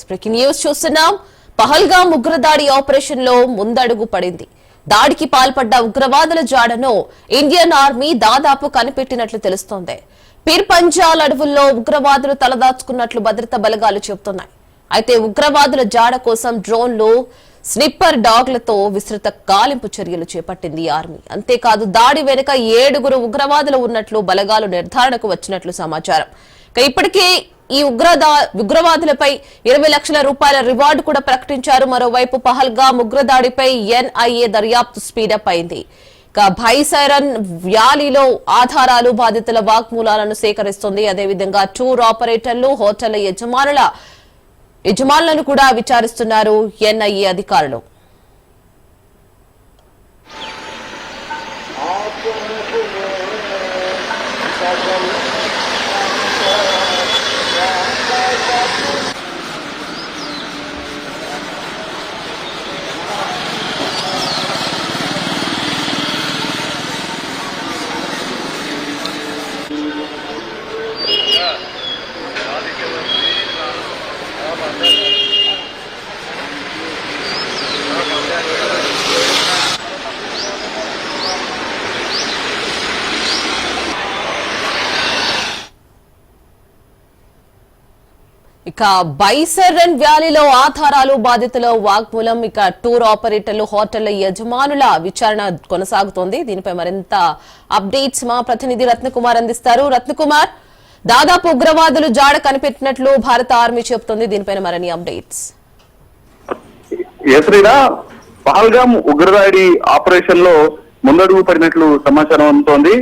Breaking news చూస్తున్నాం. పహల్గామ్ ఉగ్రదాడి operation లో ముందడుగు పడింది. దాడికి పాల్పడ్డ ఉగ్రవాదుల జాడను ఇండియన్ ఆర్మీ దాదాపు కనిపెట్టినట్లు తెలుస్తోంది. పీర్ పంజాల్ అడవుల్లో ఉగ్రవాదులు తలదాచుకున్నట్లు భద్రతా బలగాలు చెబుతున్నాయి. అయితే ఉగ్రవాదుల జాడ కోసం డ్రోన్లు, స్నిప్పర్ డాగ్లతో విస్తృత గాలింపు చర్యలు చేపట్టింది ఆర్మీ. అంతేకాదు దాడి వెనుక 7 ఉగ్రవాదులు ఉన్నట్లు బలగాలు నిర్ధారణకు వచ్చినట్లు సమాచారం. ఇప్పటికే ఈ ఉగ్రవాదులపై 20 లక్షల రూపాయల రివార్డు కూడా ప్రకటించారు. మరోవైపు పహల్గామ్ ఉగ్రదాడిపై ఎన్ఐఏ దర్యాప్తు స్పీడప్ అయింది. భైసరన్ వ్యాలీలో ఆధారాలు, బాధితుల వాగ్మూలాలను సేకరిస్తుంది. అదేవిధంగా టూర్ ఆపరేటర్లు, హోటళ్ల యజమానులను కూడా విచారిస్తున్నారు ఎన్ఐఏ అధికారులు. ఇక బైసరన్ వ్యాలీలో ఆధారాలు, బాధితుల వాగ్మూలం, ఇక టూర్ ఆపరేటర్లు, హోటళ్ల యజమానుల విచారణ కొనసాగుతోంది. దీనిపై మరింత అప్డేట్స్ మా ప్రతినిధి రత్నకుమార్ అందిస్తారు. రత్నకుమార్, దాదాపు ఉగ్రవాదులు జాడ కనిపెట్టినట్లు భారత ఆర్మీ చెబుతోంది. దీనిపైన మరిన్ని అప్డేట్స్. పహల్గామ్ ఉగ్రదాడి ఆపరేషన్ లో ముందడుగు పడినట్లు సమాచారం అందుతోంది.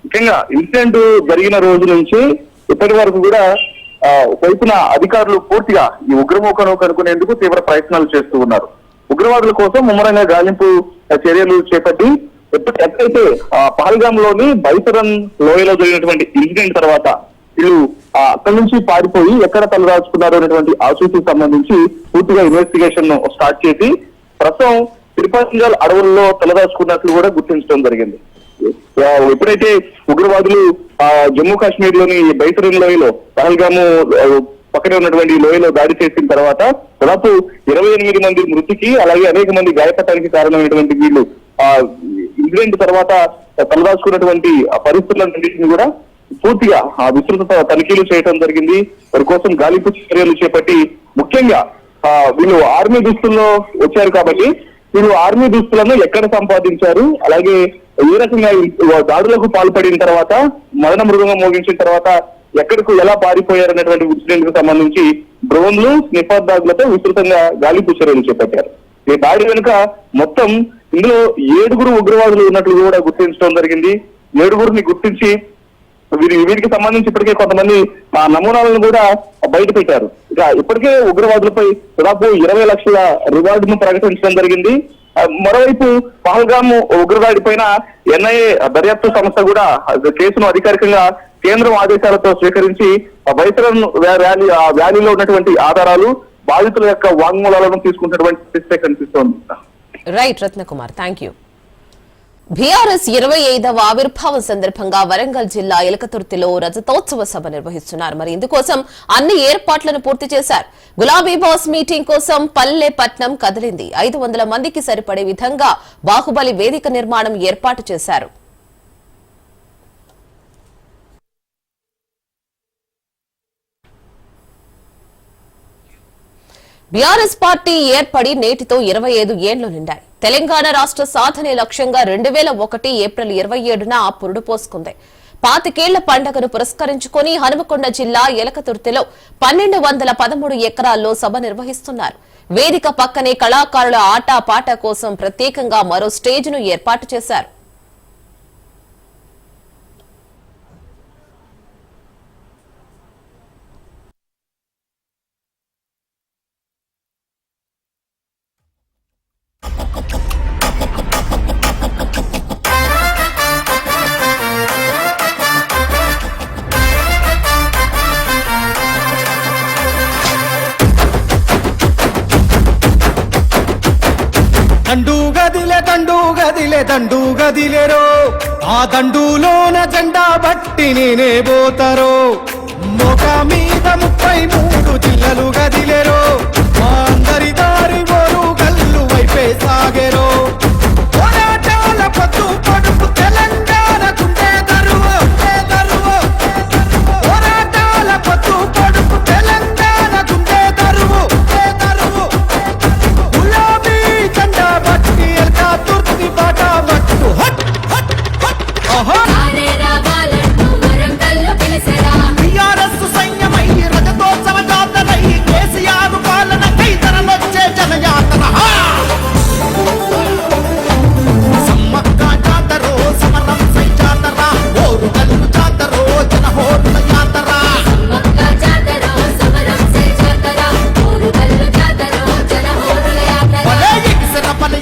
ముఖ్యంగా ఇన్సిడెంట్ జరిగిన రోజు నుంచి ఇప్పటి వరకు కూడా వైపున అధికారులు పూర్తిగా ఈ ఉగ్రమూకను కనుక్కునేందుకు తీవ్ర ప్రయత్నాలు చేస్తూ ఉన్నారు. ఉగ్రవాదుల కోసం ముమ్మరంగా గాలింపు చర్యలు చేపట్టి ఎప్పుడైతే పహల్గామ్ లోని బైసరన్ లోయలో జరిగినటువంటి ఇన్సిడెంట్ తర్వాత వీళ్ళు అక్కడి నుంచి పారిపోయి ఎక్కడ తలదాచుకున్నారు అనేటువంటి ఆచూకీకి సంబంధించి పూర్తిగా ఇన్వెస్టిగేషన్ స్టార్ట్ చేసి ప్రస్తుతం తిరుపతింజాల్ అడవుల్లో తలదాచుకున్నట్లు కూడా గుర్తించడం జరిగింది. ఎప్పుడైతే ఉగ్రవాదులు జమ్మూ కాశ్మీర్ లోని బైసరన్ లోయలో పహల్గాము పక్కనే ఉన్నటువంటి లోయలో దాడి చేసిన తర్వాత దాదాపు 28 మంది మృతికి, అలాగే అనేక మంది గాయపడటానికి కారణమైనటువంటి వీళ్ళు ఇన్సిడెంట్ తర్వాత తలదాచుకున్నటువంటి పరిస్థితులన్నింటినీ కూడా పూర్తిగా విస్తృత తనిఖీలు చేయడం జరిగింది. వారి కోసం గాలింపు చర్యలు చేపట్టి ముఖ్యంగా వీళ్ళు ఆర్మీ దుస్తుల్లో వచ్చారు కాబట్టి వీళ్ళు ఆర్మీ దుస్తులను ఎక్కడ సంపాదించారు, అలాగే ఏ రకంగా దాడులకు పాల్పడిన తర్వాత మరణ మృగంగా మోగించిన తర్వాత ఎక్కడికి ఎలా పారిపోయారు అనేటువంటి ఇన్సిడెంట్ కు సంబంధించి డ్రోన్లు, స్నిప్పర్ డాగ్లతో విస్తృతంగా గాలింపు చర్యలు చేపట్టారు. ఈ దాడి వెనుక మొత్తం ఇందులో 7 ఉగ్రవాదులు ఉన్నట్లు కూడా గుర్తించడం జరిగింది. 7 గుర్తించి వీరికి సంబంధించి ఇప్పటికే కొంతమంది నమూనాలను కూడా బయట పెట్టారు. ఇక ఇప్పటికే ఉగ్రవాదులపై దాదాపు 20 లక్షల రివార్డును ప్రకటించడం జరిగింది. మరోవైపు పహల్గామ్ ఉగ్రదాడి పైన ఎన్ఐఏ దర్యాప్తు సంస్థ కూడా కేసును అధికారికంగా కేంద్రం ఆదేశాలతో స్వీకరించి బైసరన్ వ్యాలీలో ఉన్నటువంటి ఆధారాలు, బాధితుల యొక్క వాంగ్మూలాలను తీసుకుంటున్నటువంటి పరిస్థితి కనిపిస్తోంది. Right Ratnakumar, thank you. BRS 25వ ఆవిర్భావం సందర్భంగా వరంగల్ జిల్లా ఎలకతుర్తిలో రజతోత్సవ సభ నిర్వహిస్తున్నారు. మరి ఇందుకోసం అన్ని ఏర్పాట్లను పూర్తి చేశారు. గులాబీ బాస్ మీటింగ్ కోసం పల్లె పట్నం కదిలింది. 500 మందికి సరిపడే విధంగా బాహుబలి వేదిక నిర్మాణం ఏర్పాటు చేశారు. బీఆర్ఎస్ పార్టీ ఏర్పడి నేటితో 25 ఏళ్లు నిండాయి. తెలంగాణ రాష్ట్ర సాధనే లక్ష్యంగా 2001 ఏప్రిల్ 27న పురుడు పోసుకుంది. 25 ఏళ్ల పండుగను పురస్కరించుకుని హనుమకొండ జిల్లా ఎలకతుర్తిలో 1213 ఎకరాల్లో సభ నిర్వహిస్తున్నారు. వేదిక పక్కనే కళాకారుల ఆట పాట కోసం ప్రత్యేకంగా మరో స్టేజ్ను ఏర్పాటు చేశారు. దండు గదిలేరో ఆ దండులోన జెండా బట్టి నేనే పోతారో మోక మీద 33 జిల్లలు గదిలేరో మా అందరి దారి బోరు గల్లు వైపే సాగేరో పోరాటాల పొద్దు పొడుపు తెలంగాణ గుండె దరువు పోరాటాల పొద్దు పొడుపు తెలంగాణ గుండె దరువు గులాబీ జెండా బట్టి ఎల్కా తుర్తి బాట మట్టు హట్ హట్ హట్ ఆహా టిఆర్ఎస్ సైన్యమై రజతోత్సవ జాతరై కేసీఆర్ పాలన కైతరలొచ్చే జనయాత్ర సమ్మక్క జాతరో సమరం సై జాతర ఓరు గల్లు జాతరో జనహోరుల జాతర భలే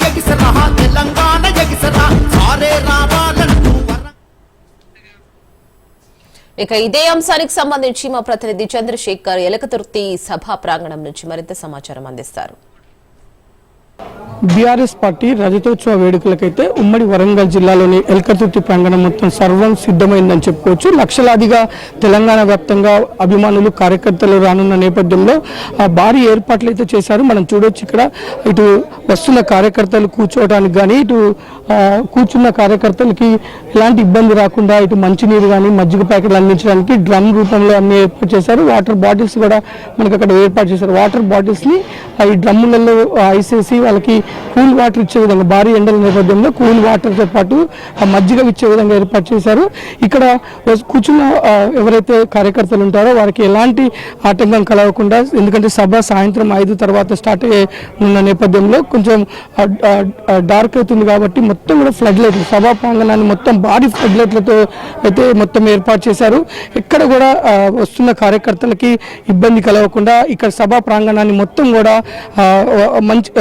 ఎగిసరా తెలంగాణ ఎగిసరా సారే రావాలంటూ ఇక ఇదే అంశానికి సంబంధించి మా ప్రతినిధి చంద్రశేఖర్ ఎలకతుర్తి సభా ప్రాంగణం నుంచి మరింత సమాచారం అందిస్తారు. బీఆర్ఎస్ పార్టీ రజతోత్సవ వేడుకలకైతే ఉమ్మడి వరంగల్ జిల్లాలోని ఎల్కతుర్తి ప్రాంగణం మొత్తం సర్వం సిద్ధమైందని చెప్పుకోవచ్చు. లక్షలాదిగా తెలంగాణ వ్యాప్తంగా అభిమానులు కార్యకర్తలు రానున్న నేపథ్యంలో భారీ ఏర్పాట్లు అయితే చేశారు. మనం చూడొచ్చు ఇక్కడ ఇటు వస్తున్న కార్యకర్తలు కూర్చోవడానికి కానీ ఇటు కూర్చున్న కార్యకర్తలకి ఎలాంటి ఇబ్బంది రాకుండా ఇటు మంచినీరు కానీ మజ్జిగ ప్యాకెట్లు అందించడానికి డ్రమ్ రూపంలో అన్ని ఏర్పాటు చేశారు. వాటర్ బాటిల్స్ కూడా మనకు అక్కడ ఏర్పాటు చేశారు. వాటర్ బాటిల్స్ని ఈ డ్రమ్ములలో ఐసేసి వాళ్ళకి కూల్ వాటర్ ఇచ్చే విధంగా భారీ ఎండల నేపథ్యంలో కూల్ వాటర్తో పాటు మజ్జిగ ఇచ్చే విధంగా ఏర్పాటు చేశారు. ఇక్కడ కూర్చున్న ఎవరైతే కార్యకర్తలు ఉంటారో వారికి ఎలాంటి ఆటంకం కలగకుండా, ఎందుకంటే సభ సాయంత్రం 5 తర్వాత స్టార్ట్ ఉన్న నేపథ్యంలో కొంచెం డార్క్ అవుతుంది కాబట్టి మొత్తం కూడా ఫ్లడ్ లైట్లు సభా ప్రాంగణాన్ని మొత్తం భారీ ఫ్లడ్ లైట్లతో అయితే మొత్తం ఏర్పాటు చేశారు. ఎక్కడ కూడా వస్తున్న కార్యకర్తలకి ఇబ్బంది కలగకుండా ఇక్కడ సభా ప్రాంగణాన్ని మొత్తం కూడా మంచి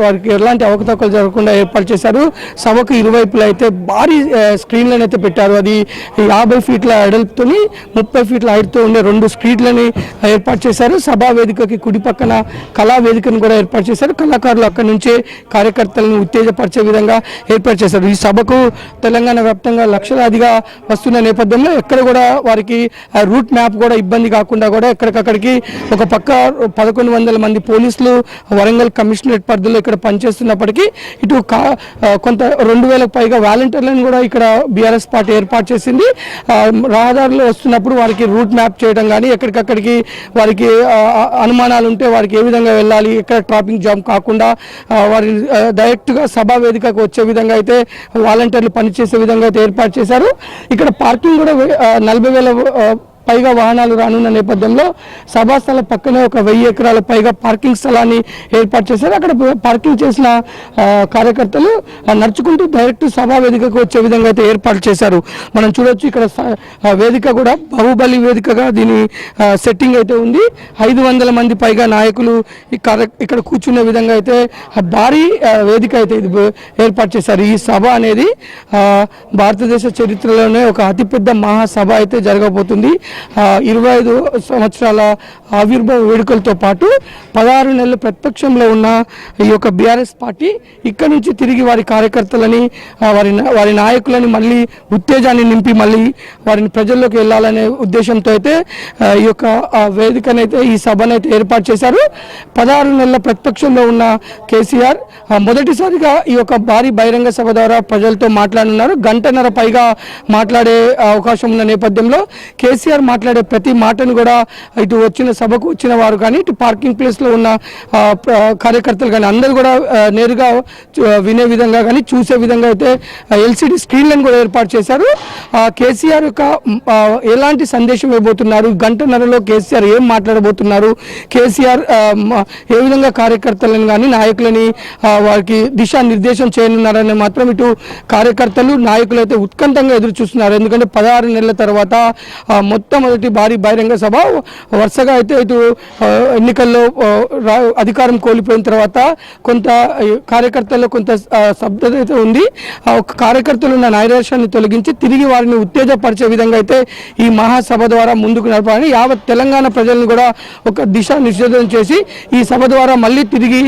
వారికి ఎలాంటి అవకతవకలు జరగకుండా ఏర్పాటు చేశారు. సభకు ఇరువైపులా అయితే భారీ స్క్రీన్లను అయితే పెట్టారు. అది 50 ఫీట్ల ఎడల్పుతోని 30 ఫీట్ల హైట్తో ఉండే 2 స్క్రీన్లని ఏర్పాటు చేశారు. సభా వేదికకి కుడి పక్కన కళా వేదికను కూడా ఏర్పాటు చేశారు. కళాకారులు అక్కడి నుంచే కార్యకర్తలను ఉత్తేజపరిచే విధంగా ఏర్పాటు చేశారు. ఈ సభకు తెలంగాణ వ్యాప్తంగా లక్షలాదిగా వస్తున్న నేపథ్యంలో ఎక్కడ కూడా వారికి రూట్ మ్యాప్ కూడా ఇబ్బంది కాకుండా కూడా ఎక్కడికక్కడికి ఒక పక్క 1100 మంది పోలీసులు వరంగల్ కమిషనరేట్ పరిధిలో ఇక్కడ పనిచేస్తున్నప్పటికీ ఇటు కొంత 2000కు పైగా వాలంటీర్లను కూడా ఇక్కడ బీఆర్ఎస్ పార్టీ ఏర్పాటు చేసింది. రహదారులు వస్తున్నప్పుడు వారికి రూట్ మ్యాప్ చేయడం కానీ ఎక్కడికక్కడికి వారికి అనుమానాలు ఉంటే వారికి ఏ విధంగా వెళ్ళాలి, ఎక్కడ ట్రాఫిక్ జామ్ కాకుండా వారి డైరెక్ట్గా సభా వేదికకు వచ్చే విధంగా అయితే వాలంటీర్లు పనిచేసే విధంగా అయితే ఏర్పాటు చేశారు. ఇక్కడ పార్కింగ్ కూడా 40,000 పైగా వాహనాలు రానున్న నేపథ్యంలో సభాస్థల పక్కనే ఒక 1000 ఎకరాల పైగా పార్కింగ్ స్థలాన్ని ఏర్పాటు చేశారు. అక్కడ పార్కింగ్ చేసిన కార్యకర్తలు నడుచుకుంటూ డైరెక్ట్ సభా వేదికకు వచ్చే విధంగా అయితే ఏర్పాటు చేశారు. మనం చూడొచ్చు ఇక్కడ వేదిక కూడా బాహుబలి వేదికగా దీని సెట్టింగ్ అయితే ఉంది. 500 మంది పైగా నాయకులు ఇక్కడ కూర్చునే విధంగా అయితే భారీ వేదిక అయితే ఇది ఏర్పాటు చేశారు. ఈ సభ అనేది భారతదేశ చరిత్రలోనే ఒక అతిపెద్ద మహాసభ అయితే జరగబోతుంది. 25 సంవత్సరాల ఆవిర్భావ వేడుకలతో పాటు 16 నెలల ప్రతిపక్షంలో ఉన్న ఈ యొక్క బీఆర్ఎస్ పార్టీ ఇక్కడ నుంచి తిరిగి వారి కార్యకర్తలని వారి నాయకులని మళ్ళీ ఉత్తేజాన్ని నింపి మళ్ళీ వారిని ప్రజల్లోకి వెళ్ళాలనే ఉద్దేశంతో అయితే ఈ యొక్క వేదికనైతే ఈ సభనైతే ఏర్పాటు చేశారు. 16 నెలల ప్రతిపక్షంలో ఉన్న కేసీఆర్ మొదటిసారిగా ఈ యొక్క భారీ బహిరంగ సభ ద్వారా ప్రజలతో మాట్లాడుతున్నారు. గంటన్నర పైగా మాట్లాడే అవకాశం ఉన్న నేపథ్యంలో కేసీఆర్ మాట్లాడే ప్రతి మాటను కూడా ఇటు వచ్చిన సభకు వచ్చిన వారు కానీ ఇటు పార్కింగ్ ప్లేస్లో ఉన్న కార్యకర్తలు కానీ అందరూ కూడా నేరుగా వినే విధంగా కానీ చూసే విధంగా అయితే ఎల్సిడి స్క్రీన్లను కూడా ఏర్పాటు చేశారు. కేసీఆర్ యొక్క ఎలాంటి సందేశం ఇవ్వబోతున్నారు, గంటన్నరలో కేసీఆర్ ఏం మాట్లాడబోతున్నారు, కేసీఆర్ ఏ విధంగా కార్యకర్తలను కానీ నాయకులని వారికి దిశానిర్దేశం చేయనున్నారని మాత్రం ఇటు కార్యకర్తలు నాయకులు అయితే ఉత్కంఠంగా ఎదురు చూస్తున్నారు. ఎందుకంటే 16 నెలల తర్వాత మొత్తం మొట్టమొదటి భారీ బహిరంగ సభ. వరుసగా అయితే ఇటు ఎన్నికల్లో అధికారం కోల్పోయిన తర్వాత కొంత కార్యకర్తల్లో కొంత స్తబ్దత అయితే ఉంది. ఒక కార్యకర్తలు ఉన్న నైరాశ్యాన్ని తొలగించి తిరిగి వారిని ఉత్తేజపరిచే విధంగా అయితే ఈ మహాసభ ద్వారా ముందుకు నడపాలని యావత్ తెలంగాణ ప్రజలను కూడా ఒక దిశానిర్దేశం చేసి ఈ సభ ద్వారా మళ్ళీ తిరిగి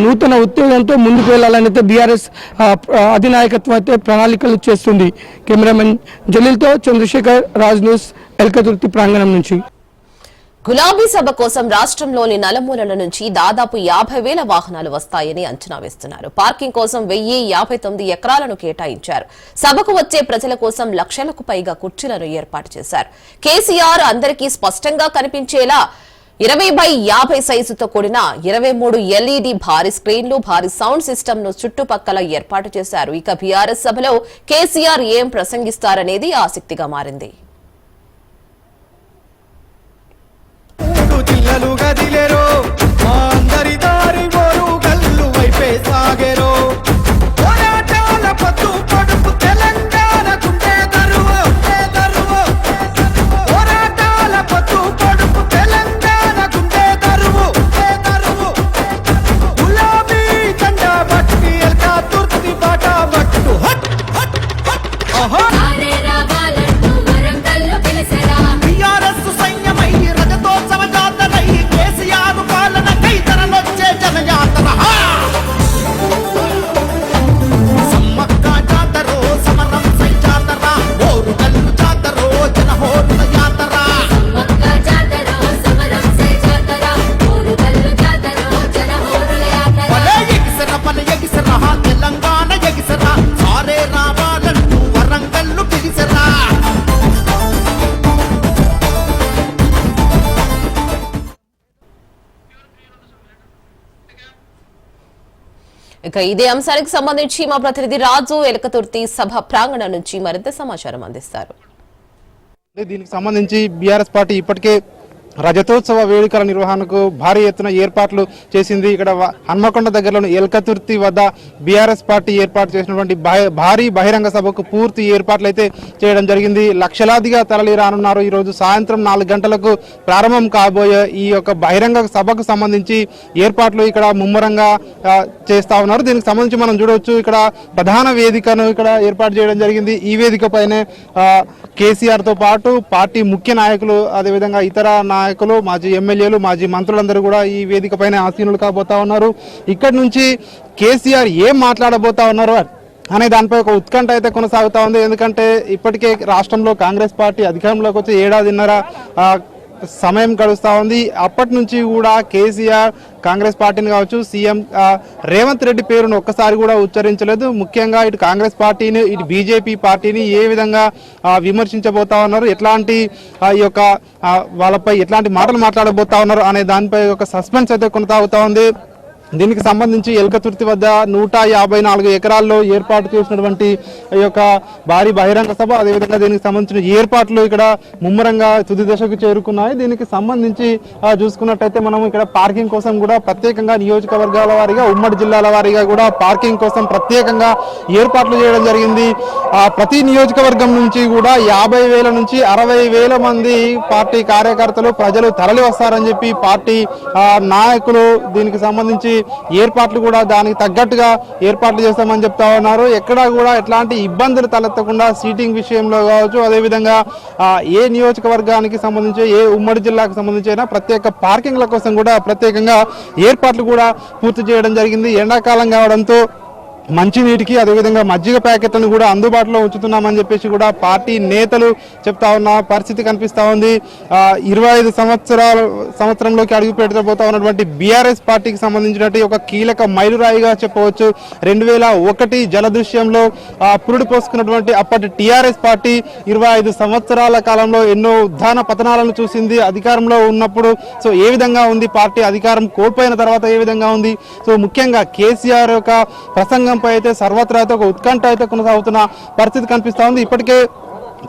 నూతన ఉత్తేజంతో ముందుకు వెళ్లాలని అయితే బీఆర్ఎస్ అధినాయకత్వం అయితే ప్రణాళికలు చేస్తుంది. కెమెరామెన్ జలీల్తో చంద్రశేఖర్, రాజ్ న్యూస్, ఎల్కతుర్తి ప్రాంగణం నుంచి. గులాబీ సభ కోసం రాష్ట్రంలోని నలుమూలల నుంచి దాదాపు 50,000 వాహనాలు వస్తాయని అంచనా వేస్తున్నారు. పార్కింగ్ కోసం 1,059 ఎకరాలను కేటాయించారు. సభకు వచ్చే ప్రజల కోసం లక్షలకు పైగా కుర్చీలను ఏర్పాటు చేశారు. కేసీఆర్ అందరికీ స్పష్టంగా కనిపించేలా 20x50 సైజుతో కూడిన 23 LED భారీ స్క్రీన్లు, భారీ సౌండ్ సిస్టమ్ ను చుట్టుపక్కల ఏర్పాటు చేశారు. ఇక బీఆర్ఎస్ సభలో కేసీఆర్ ఏం ప్రసంగిస్తారనేది ఆసక్తిగా మారింది. జిల్లలు గదిలేరో మా అందరి దారి ఓరు గల్లు వైపే సాగేరో పోరాటాల పత్తు పడుపు తెలంగాణ కుండే దరువు పోరాటాల పత్తు పడుపు తెలంగాణ కుండే దరువు గులాబీ జెండా బట్టి ఎల్కా తుర్తి బాట బట్టు హట్ హట్ హట్ ఆహా బీఆర్ఎస్ సైన్యమై రజతోత్సవ జాతరై కేసీఆర్ పాలన కైతరనొచ్చే జనయాత్ర సమ్మక్క జాతరో సమరం సై జాతర ఓరు కల్లు జాతరో జనహోరుల జాతర పల ఎగిసర తెలంగాణ ఎగిసర సారే రావాలంటూ వరంగల్లు పిలిసరా. ఇక ఇదే అంశానికి సంబంధించి మా ప్రతినిధి రాజు ఎలకతుర్తి సభ ప్రాంగణం నుంచి మరింత సమాచారం అందిస్తారు. దీనికి సంబంధించి బీఆర్ఎస్ పార్టీ ఇప్పటికే రజతోత్సవ వేడుకల నిర్వహణకు భారీ ఎత్తున ఏర్పాట్లు చేసింది. ఇక్కడ హన్మకొండ దగ్గరలోని ఎల్కతుర్తి వద్ద బీఆర్ఎస్ పార్టీ ఏర్పాటు చేసినటువంటి భారీ బహిరంగ సభకు పూర్తి ఏర్పాట్లు అయితే చేయడం జరిగింది. లక్షలాదిగా తరలి రానున్నారు. ఈరోజు సాయంత్రం 4 గంటలకు ప్రారంభం కాబోయే ఈ యొక్క బహిరంగ సభకు సంబంధించి ఏర్పాట్లు ఇక్కడ ముమ్మరంగా చేస్తా ఉన్నారు. దీనికి సంబంధించి మనం చూడవచ్చు, ఇక్కడ ప్రధాన వేదికను ఇక్కడ ఏర్పాటు చేయడం జరిగింది. ఈ వేదిక పైనే కేసీఆర్ తో పాటు పార్టీ ముఖ్య నాయకులు, అదేవిధంగా ఇతర నాయకులు, మాజీ ఎమ్మెల్యేలు, మాజీ మంత్రులందరూ కూడా ఈ వేదిక పైన ఆసీనులు కాబోతా ఉన్నారు. ఇక్కడి నుంచి కేసీఆర్ ఏం మాట్లాడబోతా ఉన్నారు అనే దానిపై ఒక ఉత్కంఠ అయితే కొనసాగుతా ఉంది. ఎందుకంటే ఇప్పటికే రాష్ట్రంలో కాంగ్రెస్ పార్టీ అధికారంలోకి వచ్చి 1.5 సమయం గడుస్తూ ఉంది. అప్పటి నుంచి కూడా కేసీఆర్ కాంగ్రెస్ పార్టీని కావచ్చు, సీఎం రేవంత్ రెడ్డి పేరును ఒక్కసారి కూడా ఉచ్చరించలేదు. ముఖ్యంగా ఇటు కాంగ్రెస్ పార్టీని, ఇటు బీజేపీ పార్టీని ఏ విధంగా విమర్శించబోతా ఉన్నారు, ఎట్లాంటి ఈ యొక్క వాళ్ళపై ఎట్లాంటి మాటలు మాట్లాడబోతా ఉన్నారు అనే దానిపై ఒక సస్పెన్స్ అయితే కొనసాగుతా ఉంది. దీనికి సంబంధించి ఎల్కతుర్తి వద్ద 154 ఎకరాల్లో ఏర్పాటు చేసినటువంటి ఈ యొక్క భారీ బహిరంగ సభ, అదేవిధంగా దీనికి సంబంధించిన ఏర్పాట్లు ఇక్కడ ముమ్మరంగా తుది దశకు చేరుకున్నాయి. దీనికి సంబంధించి చూసుకున్నట్టయితే మనం ఇక్కడ పార్కింగ్ కోసం కూడా ప్రత్యేకంగా నియోజకవర్గాల వారీగా, ఉమ్మడి జిల్లాల వారీగా కూడా పార్కింగ్ కోసం ప్రత్యేకంగా ఏర్పాట్లు చేయడం జరిగింది. ప్రతి నియోజకవర్గం నుంచి కూడా 50,000 నుంచి 60,000 మంది పార్టీ కార్యకర్తలు, ప్రజలు తరలి వస్తారని చెప్పి పార్టీ నాయకులు దీనికి సంబంధించి ఏర్పాట్లు కూడా దానికి తగ్గట్టుగా ఏర్పాట్లు చేస్తామని చెప్తా ఉన్నారు. ఎక్కడా కూడా ఎట్లాంటి ఇబ్బందులు తలెత్తకుండా సీటింగ్ విషయంలో కావచ్చు, అదేవిధంగా ఏ నియోజకవర్గానికి సంబంధించి, ఏ ఉమ్మడి జిల్లాకు సంబంధించిన ప్రత్యేక పార్కింగ్ల కోసం కూడా ప్రత్యేకంగా ఏర్పాట్లు కూడా పూర్తి చేయడం జరిగింది. ఎండాకాలం కావడంతో మంచినీటికి, అదేవిధంగా మజ్జిగ ప్యాకెట్లను కూడా అందుబాటులో ఉంచుతున్నామని చెప్పేసి కూడా పార్టీ నేతలు చెప్తా ఉన్న పరిస్థితి కనిపిస్తూ ఉంది. 25 సంవత్సరంలోకి అడుగు పెట్టబోతా ఉన్నటువంటి బీఆర్ఎస్ పార్టీకి సంబంధించినట్టు ఒక కీలక మైలురాయిగా చెప్పవచ్చు. 2001 జలదృశ్యంలో పురుడు పోసుకున్నటువంటి అప్పటి టీఆర్ఎస్ పార్టీ 25 సంవత్సరాల కాలంలో ఎన్నో ఉత్థాన పతనాలను చూసింది. అధికారంలో ఉన్నప్పుడు సో ఏ విధంగా ఉంది పార్టీ, అధికారం కోల్పోయిన తర్వాత ఏ విధంగా ఉంది, సో ముఖ్యంగా కేసీఆర్ యొక్క ప్రసంగంపై అయితే సర్వత్రా అయితే ఒక ఉత్కంఠ అయితే కొనసాగుతున్న పరిస్థితి కనిపిస్తూ ఉంది. ఇప్పటికే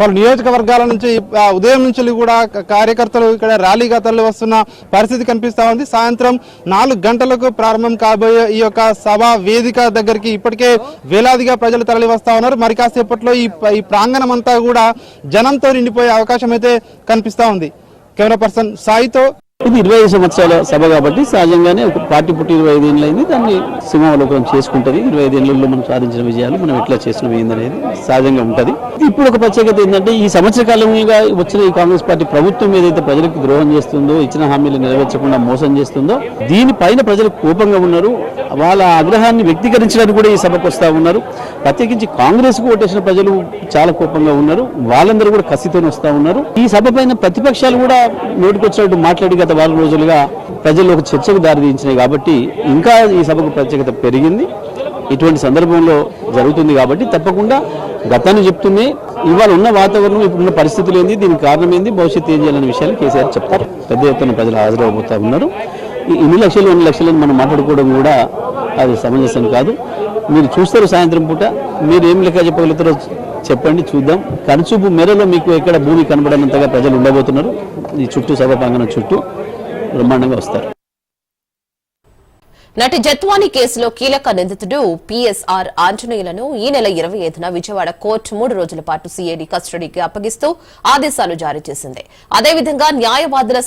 పలు నియోజకవర్గాల నుంచి ఉదయం నుంచి కూడా కార్యకర్తలు ఇక్కడ ర్యాలీగా తరలి వస్తున్న పరిస్థితి కనిపిస్తా ఉంది. సాయంత్రం 4 గంటలకు ప్రారంభం కాబోయే ఈ యొక్క సభ వేదిక దగ్గరికి ఇప్పటికే వేలాదిగా ప్రజలు తరలి వస్తా ఉన్నారు. మరి కాసేపట్లో ఈ ప్రాంగణం అంతా కూడా జనంతో నిండిపోయే అవకాశం అయితే కనిపిస్తా ఉంది. కెమెరా పర్సన్ సాయితో. ఇది 25 సంవత్సరాల సభ కాబట్టి సహజంగానే ఒక పార్టీ పుట్టి 25 ఏళ్ళు అయింది. దాన్ని సింహావలోకనం చేసుకుంటుంది. 25 ఏళ్లలో మనం సాధించిన విజయాలు మనం ఎట్లా చేసినవి ఏందనేది సహజంగా ఉంటుంది. ఇప్పుడు ఒక ప్రత్యేకత ఏంటంటే ఈ సంవత్సర కాలంగా వచ్చిన ఈ కాంగ్రెస్ పార్టీ ప్రభుత్వం ఏదైతే ప్రజలకు ద్రోహం చేస్తుందో, ఇచ్చిన హామీలు నెరవేర్చకుండా మోసం చేస్తుందో దీనిపైన ప్రజలు కోపంగా ఉన్నారు. వాళ్ళ ఆగ్రహాన్ని వ్యక్తీకరించడానికి కూడా ఈ సభకు వస్తూ ఉన్నారు. ప్రత్యేకించి కాంగ్రెస్ కు ఓటేసిన ప్రజలు చాలా కోపంగా ఉన్నారు. వాళ్ళందరూ కూడా కసితో వస్తూ ఉన్నారు. ఈ సభ పైన ప్రతిపక్షాలు కూడా నోటికొచ్చినట్టు మాట్లాడి గత 4 రోజులుగా ప్రజల్లో ఒక చర్చకు దారితీయించినాయి కాబట్టి ఇంకా ఈ సభకు ప్రత్యేకత పెరిగింది. ఇటువంటి సందర్భంలో జరుగుతుంది కాబట్టి తప్పకుండా గతాన్ని చెప్తూనే ఇవాళ ఉన్న వాతావరణం, ఇప్పుడున్న పరిస్థితులు ఏంది, దీనికి కారణం ఏంది, భవిష్యత్తు ఏం చేయాలనే విషయాలు కేసీఆర్ చెప్తారు. పెద్ద ఎత్తున ప్రజలు హాజరవబోతా ఉన్నారు. ఇన్ని లక్షలు 2 లక్షలని మనం మాట్లాడుకోవడం కూడా అది సమంజసం కాదు. మీరు చూస్తారు సాయంత్రం పూట, మీరు ఏం లెక్క చెప్పగలుగుతారో చెప్పండి, చూద్దాం. కనుచూపు మేరలో మీకు ఎక్కడ భూమి కనబడనంతగా ప్రజలు ఉండబోతున్నారు. ఈ చుట్టూ సభ ప్రాంగణం చుట్టూ బ్రహ్మాండంగా వస్తారు. నటి జత్వాని కేసులో కీలక నిందితుడు పిఎస్ఆర్ ఆంజనేయులను ఈ నెల 25న విజయవాడ కోర్టు 3 రోజుల పాటు సిఐడి కస్టడీకి అప్పగిస్తూ ఆదేశాలు జారీ చేసింది. అదేవిధంగా న్యాయవాదుల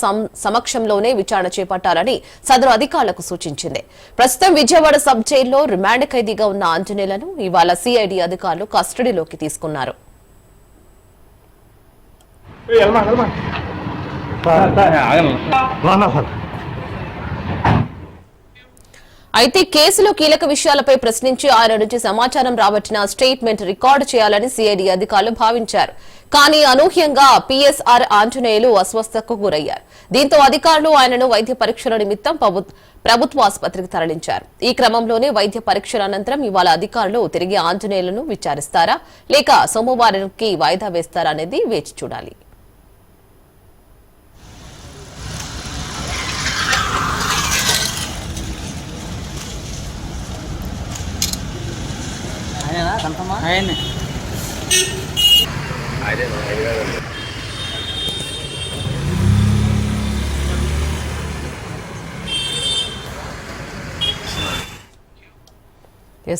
సమక్షంలోనే విచారణ చేపట్టాలని సదరు అధికారులకు సూచించింది. ప్రస్తుతం విజయవాడ సబ్ జైల్లో రిమాండ్ ఖైదీగా ఉన్న ఆంజనేయులను ఇవాళ సిఐడి అధికారులు కస్టడీలోకి తీసుకున్నారు. అయితే కేసులో కీలక విషయాలపై ప్రశ్నించి ఆయన నుంచి సమాచారం రాబట్టిన స్టేట్మెంట్ రికార్డు చేయాలని సిఐడి అధికారులు భావించారు. కానీ అనూహ్యంగా పిఎస్ఆర్ ఆంజనేయులు అస్వస్థతకు గురయ్యారు. దీంతో అధికారులు ఆయనను వైద్య పరీక్షల నిమిత్తం ప్రభుత్వ ఆసుపత్రికి తరలించారు. ఈ క్రమంలోనే వైద్య పరీక్షల అనంతరం ఇవాళ అధికారులు తిరిగి ఆంజనేయులను విచారిస్తారా లేక సోమవారానికి వాయిదా వేస్తారా అనేది వేచి చూడాలి.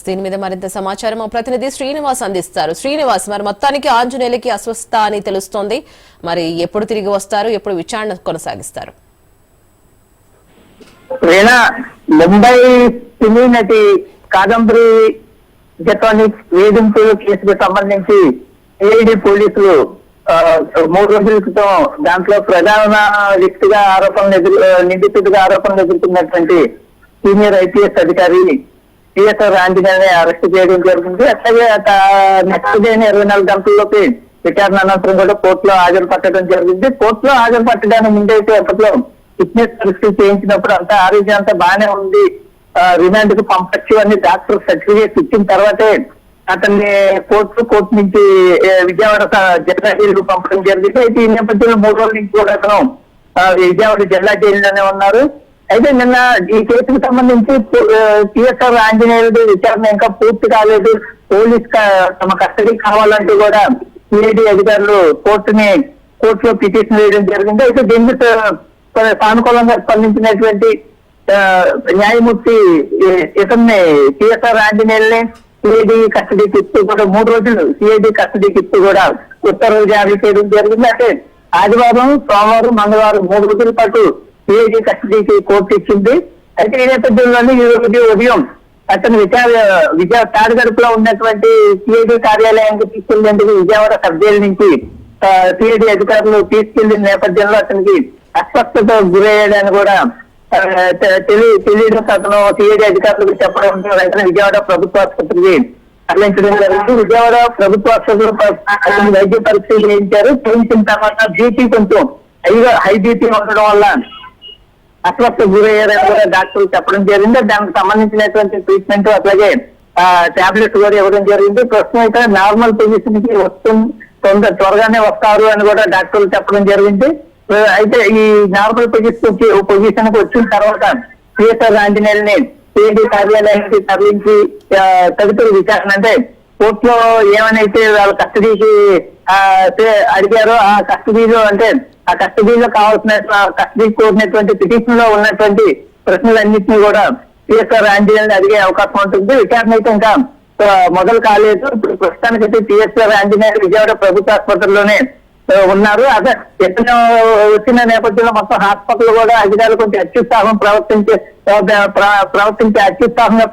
దీని మీద మరింత సమాచారం మా ప్రతినిధి శ్రీనివాస్ అందిస్తారు. శ్రీనివాస్, మరి మొత్తానికి ఆంజనేయులకి అస్వస్థత అని తెలుస్తోంది. మరి ఎప్పుడు తిరిగి వస్తారు, ఎప్పుడు విచారణ కొనసాగిస్తారు? ముంబై సినీ నటి కాదంబరి జత్వాని వేధింపుల కేసుకు సంబంధించి ఏఐడి పోలీసులు 3 రోజుల క్రితం దాంట్లో ప్రధాన వ్యక్తిగా నిందితుడిగా ఆరోపణలు ఎదుర్కొన్నటువంటి సీనియర్ ఐపీఎస్ అధికారి పిఎస్ఆర్ ఆంజనేయుని అరెస్ట్ చేయడం జరిగింది. అట్లాగే నెక్స్ట్ డే 24 గంటల్లోకి విచారణ అనంతరం కూడా కోర్టులో హాజరుపట్టడం జరిగింది. కోర్టులో హాజరుపట్టడానికి ముందైతే అప్పట్లో ఫిట్నెస్ పరీక్షలు చేయించినప్పుడు అంతా ఆరోగ్యం అంతా బాగానే ఉంది, రిమాండ్ కు పంపచ్చు అని డాక్టర్ సర్టిఫికేట్ ఇచ్చిన తర్వాతే అతన్ని కోర్టు నుంచి విజయవాడ జిల్లా జైలుకు పంపడం జరిగింది. అయితే ఈ నేపథ్యంలో 3 రోజుల నుంచి కూడా అతను విజయవాడ జిల్లా జైలులోనే ఉన్నారు. అయితే నిన్న ఈ కేసుకు సంబంధించి పిఎస్ఆర్ ఆంజనేయుడు విచారణ ఇంకా పూర్తి కాలేదు, పోలీస్ తమ కస్టడీ కావాలంటూ కూడా సిఐడి అధికారులు కోర్టులో పిటిషన్ వేయడం జరిగింది. అయితే దీనికి సానుకూలంగా స్పందించినటువంటి న్యాయమూర్తి ఇతన్ని పిఎస్ఆర్ ఆంజనేయుల్ని సిఐడి కస్టడీకి ఇస్తూ కూడా 3 రోజులు సిఐడి కస్టడీకి ఇస్తూ కూడా ఉత్తర్వులు జారీ చేయడం జరిగింది. అంటే ఆదివారం, సోమవారం, మంగళవారం 3 రోజుల పాటు సిఐడి కస్టడీకి కోర్టు ఇచ్చింది. అయితే ఈ నేపథ్యంలోనే ఈ రోజు ఉదయం అతను తాడిగడుపులో ఉన్నటువంటి సిఐడి కార్యాలయానికి తీసుకెళ్లేందుకు విజయవాడ సబ్ జైలు నుంచి సిఐడి అధికారులు తీసుకెళ్లిన నేపథ్యంలో అతనికి అస్వస్థత గురయ్యాడని కూడా తెలియడం అతను సిఐడి అధికారులకు చెప్పడం వెంటనే విజయవాడ ప్రభుత్వ ఆసుపత్రికి తరలించడం జరిగింది. విజయవాడ ప్రభుత్వ ఆసుపత్రిలో అతను వైద్య పరీక్షలు చేయించిన తర్వాత బీపీ కొంచెం హై బీపీ ఉండడం వల్ల అస్వస్థ గురయ్యారని కూడా డాక్టర్లు చెప్పడం జరిగింది. దానికి సంబంధించినటువంటి ట్రీట్మెంట్ అట్లాగే టాబ్లెట్స్ కూడా ఇవ్వడం జరిగింది. ప్రస్తుతం అయితే నార్మల్ పొజిషన్ కి త్వరగానే వస్తారు అని కూడా డాక్టర్లు చెప్పడం జరిగింది. అయితే ఈ నార్మల్ పొజిషన్ కి వచ్చిన తర్వాత పిఎస్ఆర్ ఆంజనేయుల్ని సిఐడి కార్యాలయానికి తరలించి తదుపరి విచారణ అంటే కోర్టులో ఏమైతే వాళ్ళ కస్టడీకి అడిగారో ఆ కస్టడీలో ఆ కస్టడీలో కావాల్సిన కస్టడీ కోరినటువంటి పిటిషన్ లో ఉన్నటువంటి ప్రశ్నలన్నింటినీ కూడా టీఎస్ఆర్ ఆంజనేయులను అడిగే అవకాశం ఉంటుంది. విచారణ అయితే ఇంకా మొదలు కాలేదు. ఇప్పుడు ప్రస్తుతానికైతే టీఎస్ఆర్ ఆంజనేయులు విజయవాడ ప్రభుత్వ ఆసుపత్రిలోనే ఉన్నారు. అదే ఎత్తున వచ్చిన నేపథ్యంలో మొత్తం హాస్పిటల్ కూడా అధికారులు కొంచెం అత్యుత్సాహంగా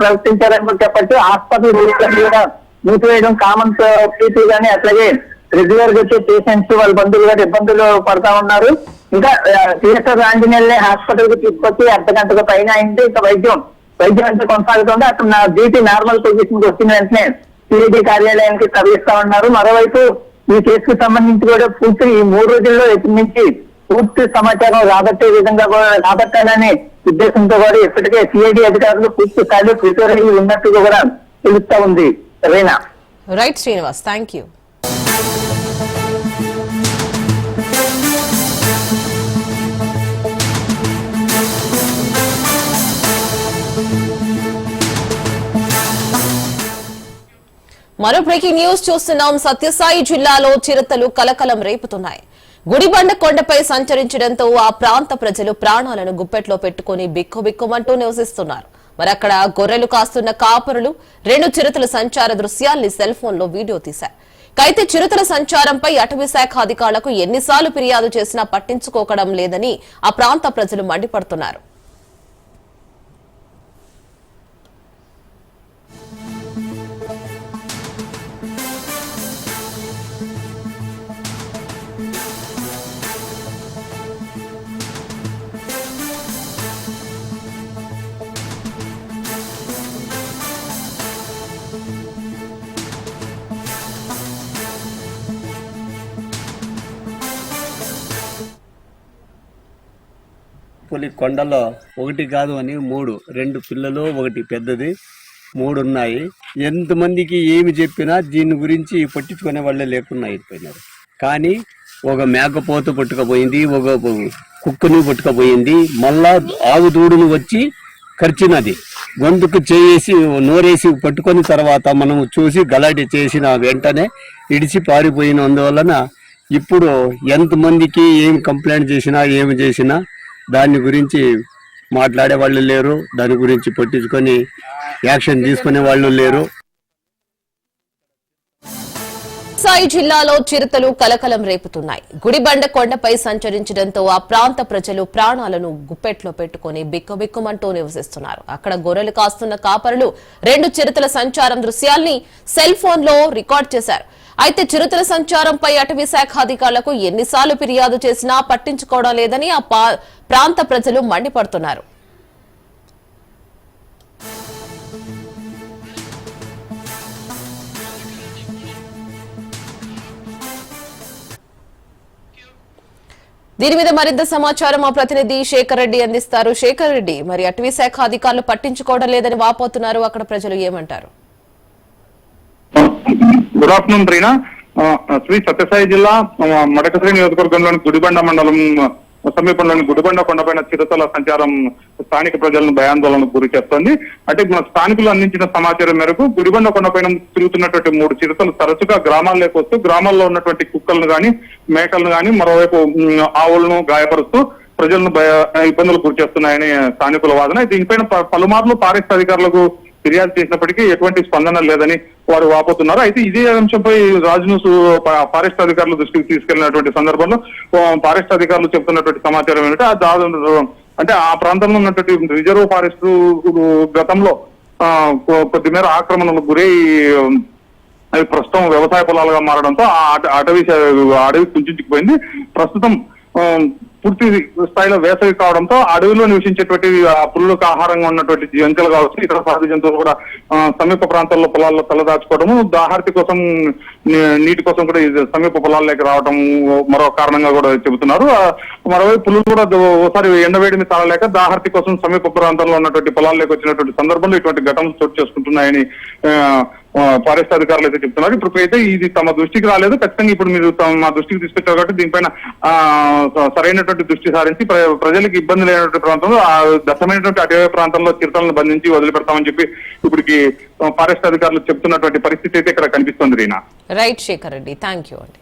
ప్రవర్తించారని చెప్పచ్చు. హాస్పిటల్ కూడా మూసివేయడం కామన్ పీపుల్ గానీ అట్లాగే రెగ్యులర్ గా వచ్చే పేషెంట్స్ వాళ్ళ బంధువులు గారు ఇబ్బందులు పడతా ఉన్నారు. ఇంకా టీఎస్ఆర్ ఆంజనేయుల్ని హాస్పిటల్ కి తీసుకొచ్చి అర్ధగంటకు పైన అయింది. ఇంకా వైద్యం అంతా కొనసాగుతుంది. అక్కడ నా డ్యూటీ నార్మల్ పొజిషన్ కి వచ్చిన వెంటనే సిఐడి కార్యాలయానికి తరలిస్తా ఉన్నారు. మరోవైపు ఈ కేసుకు సంబంధించి కూడా పూర్తి ఈ 3 రోజుల్లో ఎప్పటి నుంచి పూర్తి సమాచారం రాబట్టే విధంగా కూడా రాబట్టాలనే ఉద్దేశంతో కూడా ఇప్పటికే సిఐడి అధికారులు పూర్తి స్థాయిలో ప్రిపేర్ అయ్యి ఉన్నట్టుగా కూడా తెలుస్తా ఉంది. రేనా రైట్ శ్రీనివాస్, థ్యాంక్ యూ. మరో బ్రేకింగ్ న్యూస్ చూస్తున్నాం. సత్యసాయి జిల్లాలో చిరుతలు కలకలం రేపుతున్నాయి. గుడిబండ కొండపై సంచరించడంతో ఆ ప్రాంత ప్రజలు ప్రాణాలను గుప్పెట్లో పెట్టుకుని బిక్కుబిక్కుమంటూ నివసిస్తున్నారు. మరి అక్కడ గొర్రెలు కాస్తున్న కాపరులు 2 చిరుతల సంచార దృశ్యాల్ని సెల్ ఫోన్ లో వీడియో తీశారు. అయితే చిరుతల సంచారంపై అటవీ శాఖ అధికారులకు ఎన్నిసార్లు ఫిర్యాదు చేసినా పట్టించుకోవడం లేదని ఆ ప్రాంత ప్రజలు మండిపడుతున్నారు. పులి కొండలో 1 కాదు అని 2 పిల్లలు 1 పెద్దది 3 ఉన్నాయి. ఎంతమందికి ఏమి చెప్పినా దీని గురించి పట్టించుకునే వాళ్ళే లేకుండా అయిపోయినారు. కానీ ఒక మేకపోత పట్టుకపోయింది, ఒక కుక్కని పట్టుకపోయింది, మళ్ళా ఆవు దూడును వచ్చి కరిచినది. గొంతుకు చేసి నోరేసి పట్టుకొని తర్వాత మనం చూసి గలాటి చేసిన వెంటనే ఇడిచి పారిపోయినందువలన ఇప్పుడు ఎంతమందికి ఏం కంప్లైంట్ చేసినా ఏమి చేసినా దాని గురించి మాట్లాడే వాళ్ళు లేరు, దాని గురించి పట్టించుకొని యాక్షన్ తీసుకునే వాళ్ళు లేరు. సాయి జిల్లాలో చిరుతలు కలకలం రేపుతున్నాయి. గుడిబండ కొండపై సంచరించడంతో ఆ ప్రాంత ప్రజలు ప్రాణాలను గుప్పెట్లో పెట్టుకుని బిక్కుబిక్కుమంటూ నివసిస్తున్నారు. అక్కడ గొర్రెలు కాస్తున్న కాపరులు 2 చిరుతల సంచారం దృశ్యాల్ని సెల్ ఫోన్ లో రికార్డ్ చేశారు. అయితే చిరుతల సంచారంపై అటవీ శాఖ అధికారులకు ఎన్నిసార్లు ఫిర్యాదు చేసినా పట్టించుకోవడం లేదని ఆ ప్రాంత ప్రజలు మండిపడుతున్నారు. దీని మీద మరింత సమాచారం మా ప్రతినిధి శేఖర్ రెడ్డి అందిస్తారు. శేఖర్ రెడ్డి, మరి అటవీ శాఖ అధికారులు పట్టించుకోవడం లేదని వాపోతున్నారు. అక్కడ ప్రజలు ఏమంటారు? Good afternoon Reena. శ్రీ సత్యసాయి జిల్లా మడకశ్రీ నియోజకవర్గంలోని గుడిబండ మండలం సమీపంలోని గుడిబండ కొండపైన చిరుతల సంచారం స్థానిక ప్రజలను భయాందోళనకు గురి చేస్తోంది. అంటే మన స్థానికులు అందించిన సమాచారం మేరకు గుడిబండ కొండపైన తిరుగుతున్నటువంటి 3 చిరుతలు తరచుగా గ్రామాల్లోకి వస్తూ గ్రామాల్లో ఉన్నటువంటి కుక్కలను గాని మేకలను గాని మరోవైపు ఆవులను గాయపరుస్తూ ప్రజలను ఇబ్బందులు గురి చేస్తున్నాయని స్థానికుల వాదన. దీనిపైన పలుమార్లు ఫారెస్ట్ అధికారులకు ఫిర్యాదు చేసినప్పటికీ ఎటువంటి స్పందన లేదని వారు వాపోతున్నారు. అయితే ఇదే అంశంపై రాజ్న్యూస్ ఫారెస్ట్ అధికారుల దృష్టికి తీసుకెళ్లినటువంటి సందర్భంలో ఫారెస్ట్ అధికారులు చెబుతున్నటువంటి సమాచారం ఏంటంటే అంటే ఆ ప్రాంతంలో ఉన్నటువంటి రిజర్వ్ ఫారెస్ట్ గతంలో కొద్ది మేర ఆక్రమణలకు గురై అవి ప్రస్తుతం వ్యవసాయ పొలాలుగా మారడంతో అడవి కుంచుకుపోయింది. ప్రస్తుతం పూర్తి స్థాయిలో వేసవి కావడంతో అడవిలో నివసించేటువంటి పులులకు ఆహారంగా ఉన్నటువంటి జంతువులు కావచ్చు, ఇతర సహజ జంతువులు కూడా సమీప ప్రాంతాల్లో పొలాల్లో తలదాచుకోవడము, దాహార్తి కోసం నీటి కోసం కూడా సమీప పొలాల్లోకి రావడం మరో కారణంగా కూడా చెబుతున్నారు. మరోవైపు పులులు కూడా ఒకసారి ఎండవేడిని తాళలేక దాహార్తి కోసం సమీప ప్రాంతంలో ఉన్నటువంటి పొలాల్లోకి వచ్చినటువంటి సందర్భంలో ఇటువంటి ఘటనలు చోటు చేసుకుంటున్నాయని ఫారెస్ట్ అధికారులు అయితే చెప్తున్నారు. ఇప్పుడైతే ఇది తమ దృష్టికి రాలేదు, ఖచ్చితంగా ఇప్పుడు మీరు మా దృష్టికి తీసుకొచ్చారు కాబట్టి దీనిపైన సరైనటువంటి దృష్టి సారించి ప్రజలకు ఇబ్బంది లేనటువంటి ప్రాంతంలో ఆ దట్టమైనటువంటి అటవీ ప్రాంతంలో చిరుతలను బంధించి వదిలిపెడతామని చెప్పి ఇప్పటికి ఫారెస్ట్ అధికారులు చెప్తున్నటువంటి పరిస్థితి అయితే ఇక్కడ కనిపిస్తుంది. Reena. Right Shekhar Reddy, thank you అండి.